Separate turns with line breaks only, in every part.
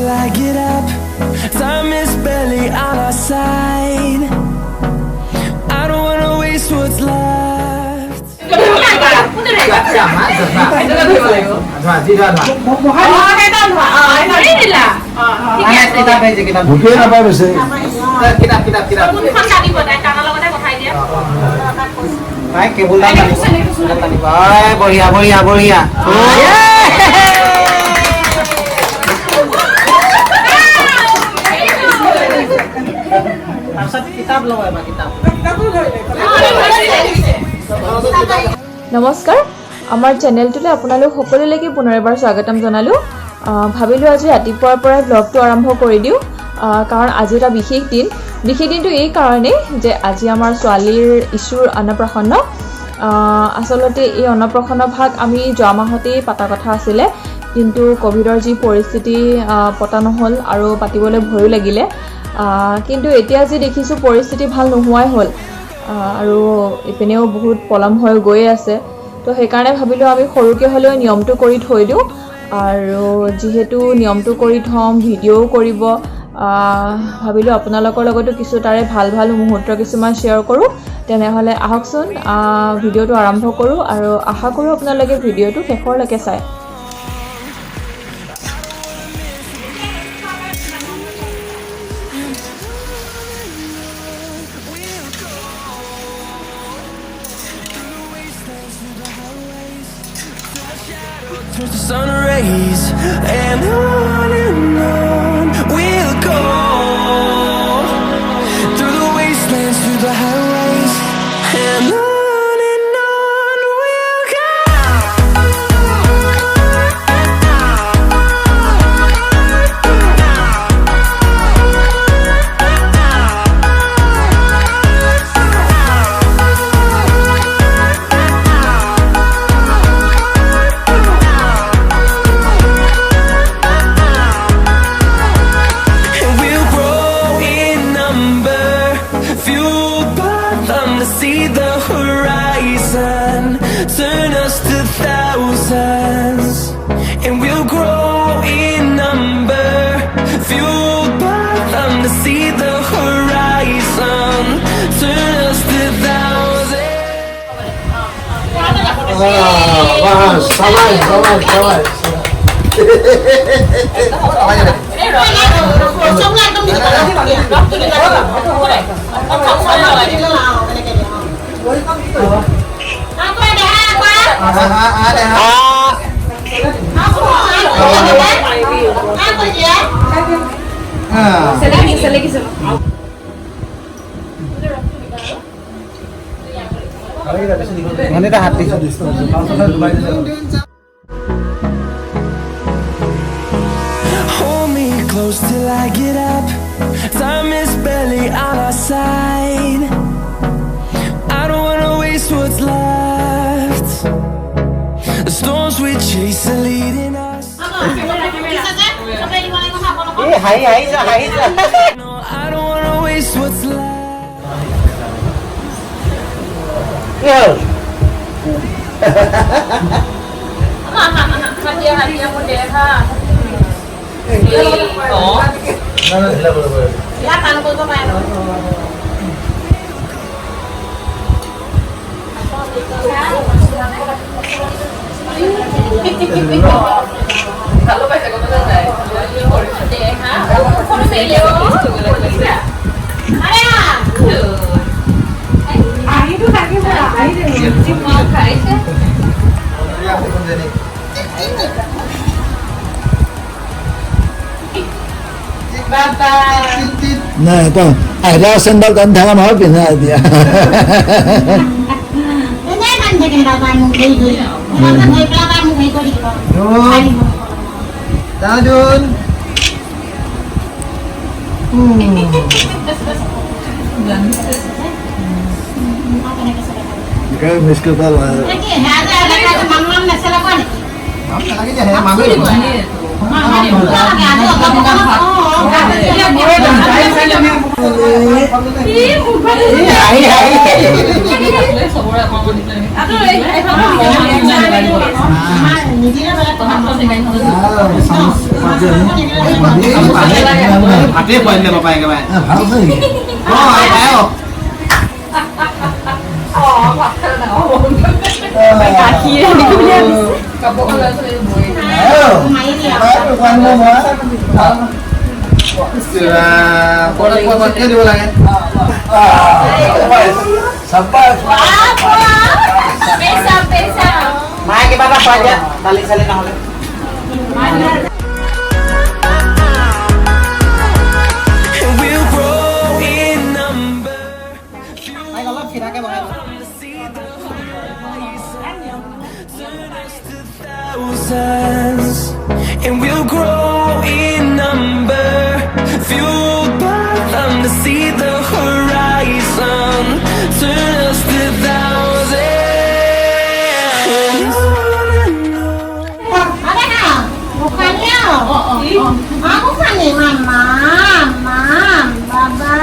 till I get up. Time is barely on our side. I don't wanna waste what's left.
बढ़िया बढ़िया बढ़िया
नमस्कार आमार चेनेलटुले आपनालोक सकलोলৈকে पुनरबार स्वागतम जनालो भाबिलो আজি ৰাতিপুৱাৰ পৰা ব্লগটো আৰম্ভ কৰি দিও কাৰণ আজি এটা বিশেষ দিনটো এই কাৰণে যে আজি আমাৰ ছোৱালীৰ ইছুৰ অন্নপ্ৰাশন আসলতে এই অন্নপ্ৰাশন ভাগ আমি যোৱা মাহতে পাতা কথা আছিল কিন্তু কোভিডৰ যি পৰিস্থিতি পতা নহল আৰু পাতিবলৈ ভয় লাগিলে কিন্তু এতিয়া যে দেখিছো পৰিস্থিতি ভাল নোহোৱাই হল আৰু ইপিনেও বহুত পলম হৈ গৈ আছে তো সেইকাৰণে ভাবিলো আমি সৰুকে হলেও নিয়মটো কৰি থৈ দিও আৰু যেহেতু নিয়মটো কৰি থম ভিডিও কৰিব ভাবিলো আপোনালোকৰ লগতো কিছু তাৰে ভাল ভাল মুহূৰ্ত কিছুমান শেয়াৰ কৰো তেনেহলে আহকচোন ভিডিওটো আৰম্ভ কৰো আৰু আশা কৰো আপোনালোকে ভিডিওটো শেষৰলৈকে চাই
Towards the sun rays and on we'll go through the wastelands, through the highways and on we'll go. See the horizon, turn us to thousands, and we'll grow in number, fueled by them to see the horizon, turn us to Hold me close till I get up. Time is barely on our side. I don't wanna waste what's left. The storms we chase are leading us. No, I don't wanna waste what's left.
hadiah model ha silakan kau main kalau bahasa kau betul tak? Deh, ha? Kau selo. Ayah. Itu lagi berapa? Ini mau kai se? Ya, betul ni. Baba.
Nah, tu. Ada sendal dan tangan apa ni dia?
Ini kan jadi bapa mungkin itu. Bapa mungkin itu dia.
Tajun. Jika miskel lah.
Lagi ada manglam masalah apa ni?
Lagi je manglam.
ভাতেই পোৱাই দিলে পাপাই একেবাৰে
ভাল নেকি
দিব লাগে মায়ে কিবা এটা খুৱাই দিয়া দালি চালি নহ'লে
We'll grow in number.
অলপ চিধাকে বনাই
Thousands, and we'll grow in number, fueled by them to see the horizon, turn us to thousands.
Ada nggak? Bukannya. Aku kan nih mama, baba,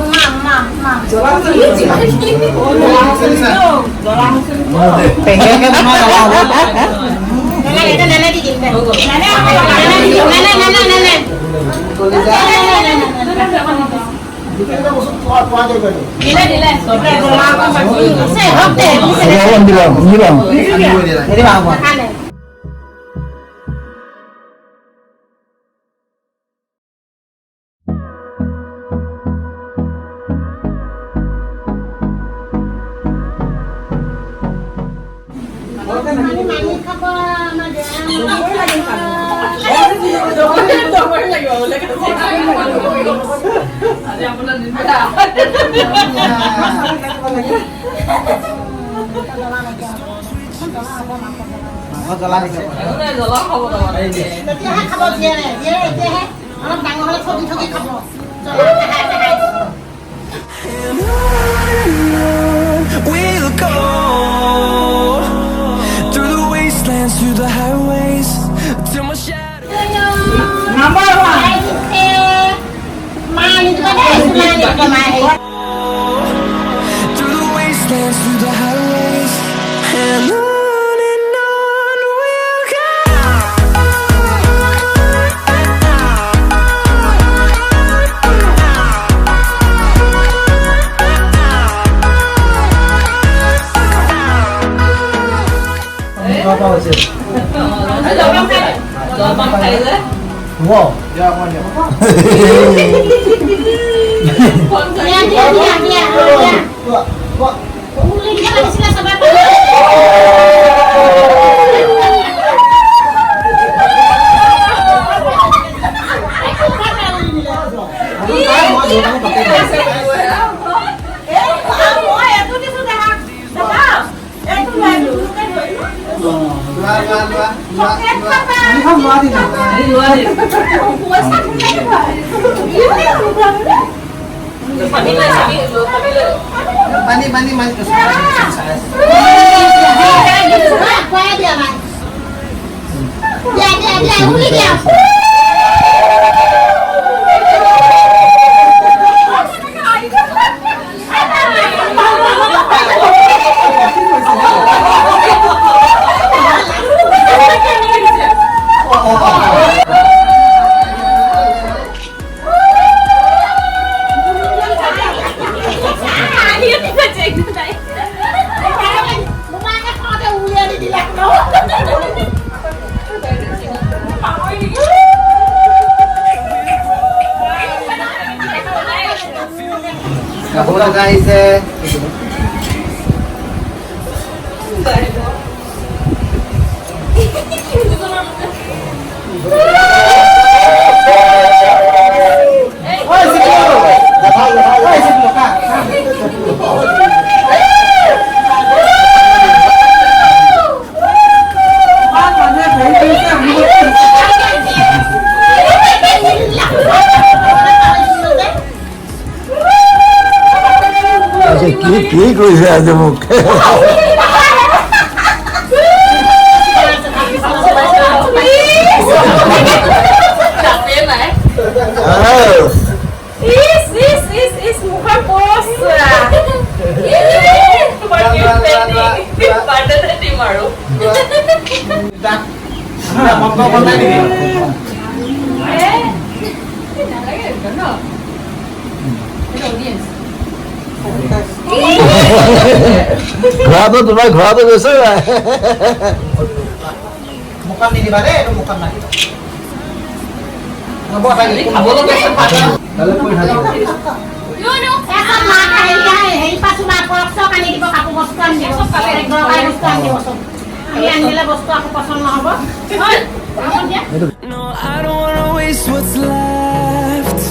mama.
pengennya gimana
Nenek dikit deh. Nenek. Sehat deh.
bilang
jadi apa
Mani apa,
jalan itu
Dia খাব দিয়ে দিয়ে এতিয়াহে অলপ ডাঙৰ হ'লে ঠগি ঠগি খাব
And on we'll go, through the wastelands, through the highways, till my shadow.
Mani juga deh, mani juga mani.
Through the wastelands, through the highways, and on we'll go.
apa hasil wow ya apa dia
Dia. Uli kita di sini sama
Mani
dia uli dia Bukannya kalau ada uli ada di belakang
Kabura guys
কি কৰিছে আজি মোক
is মুখৰ পোছৰা তোমাৰ কি pending birthday team আৰু
মন্ত্ৰ বনাই দিবি
নালাগে ন অডিয়েন্স
ঘোৰাটো তোমাৰ ঘোৰাটো গৈছে
মুখত নিদিবা দেই এইটো মুখত নাদিবা হ'ব থাকি
খাবলৈ গৈছে পাতা
তালে কৈ থাকি
এখন মা খাইয়া হেৰি পাছো মা পৰক চক আনি দিব কাপোৰ বস্তু আনি দিব দৰকাৰী বস্তু আনি দিব চব আমি আনিলে বস্তু আকৌ পচন্দ নহ'ব হয় হ'ব দিয়া
No, I don't wanna waste what's left.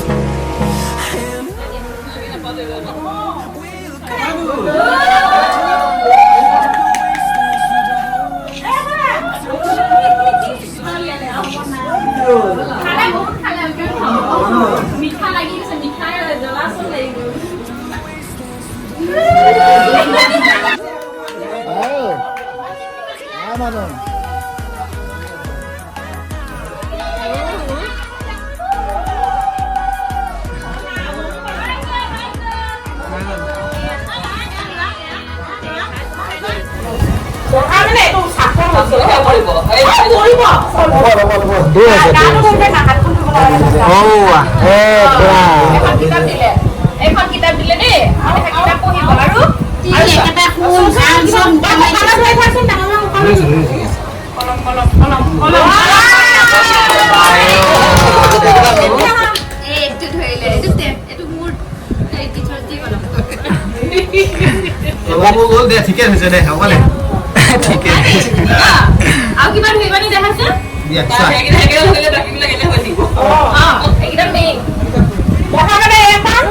মিঠা লাগি গৈছে মিঠাই জ্বলা চল লাগি গ'ল
মানুহ
মানে একদম চাকৰ হৈছিল কৰিব কৰিব এখন কিতাপ দিলে দেই কিতাপ পঢ়িব আৰু
একেবাৰে শুন গান চব
কলম কলম কলম কলম এইটো ধৰিলে এইটো মোৰ টিচাৰ দি কলম
বাবু গ'ল দে ঠিকে হৈছে দে হ'ব দে ঠিকে
আৰু কিবা ধৰিবানি দেখাইছে
দিয়া
সেইকেইটা ধৰিলে বাকীবিলাক এনে হৈ থাকিব এইকেইটা মেইন প্ৰথমতে এখন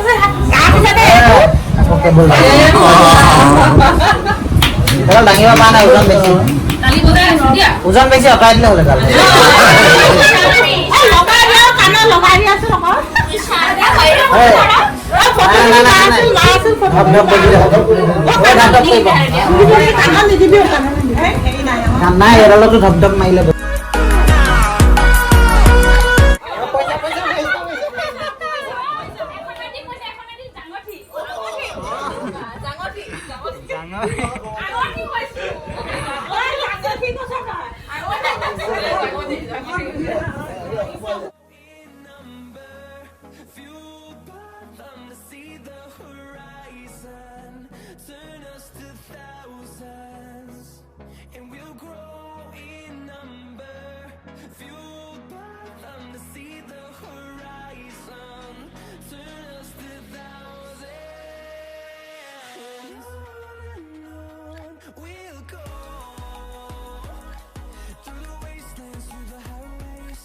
তাৰপিছতে
আকৌ কেবল এটা দাঙিব পৰা নাই ওজন বেছি
কালি বজাই আছো দিয়া
ওজন বেছি অঁতৰাই দিলে হ'লে কালি
লগাই দিয়া কাণত লগাই দিয়া আছো আকৌ
নাই এডালতো ধপ ধপ মাৰিলে
Fueled by them to see the horizon, turn us to thousands, and we'll grow in number. Fueled by them to see the horizon, turn us to thousands. On we'll go through the wastelands, through the highways,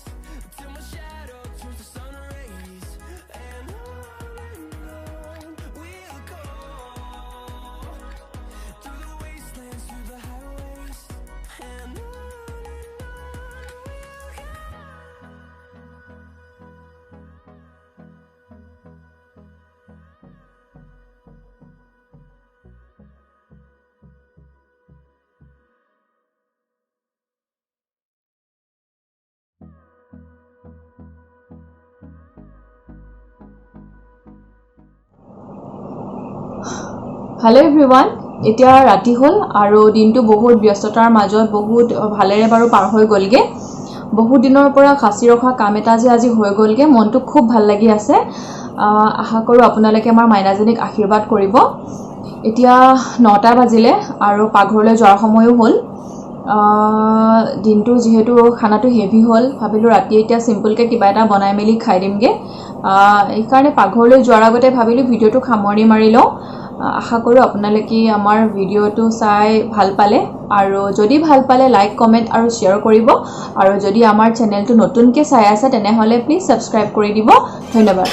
till my shadow turns to sun rays. And on we'll go through the wastelands, through the highways, and on.
Hello' everyone এতিয়া ৰাতি হ'ল আৰু দিনটো বহুত ব্যস্ততাৰ মাজত বহুত ভালেৰে বাৰু পাৰ হৈ গ'লগে বহুত দিনৰ পৰা খাচি ৰখা কাম এটা যে আজি হৈ গ'লগে মনটো খুব ভাল লাগি আছে আশা কৰোঁ আপোনালোকে আমাৰ মাইনাজনীক আশীৰ্বাদ কৰিব এতিয়া 9টা বাজিলে আৰু পাকঘৰলৈ যোৱাৰ সময়ো হ'ল দিনটো যিহেতু খানাটো হেভি হ'ল ভাবিলোঁ ৰাতি এতিয়া চিম্পলকৈ কিবা এটা বনাই মেলি খাই দিমগে এইকাৰণে পাকঘৰলৈ যোৱাৰ আগতে ভাবিলোঁ ভিডিঅ'টো সামৰণি মাৰি লওঁ আশা কৰোঁ আপোনালোকে আমাৰ ভিডিঅ'টো চাই ভাল পালে আৰু যদি ভাল পালে লাইক কমেণ্ট আৰু শ্বেয়াৰ কৰিব আৰু যদি আমাৰ চেনেলটো নতুনকৈ চাই আছে তেনেহ'লে প্লিজ ছাবস্ক্ৰাইব কৰি দিব ধন্যবাদ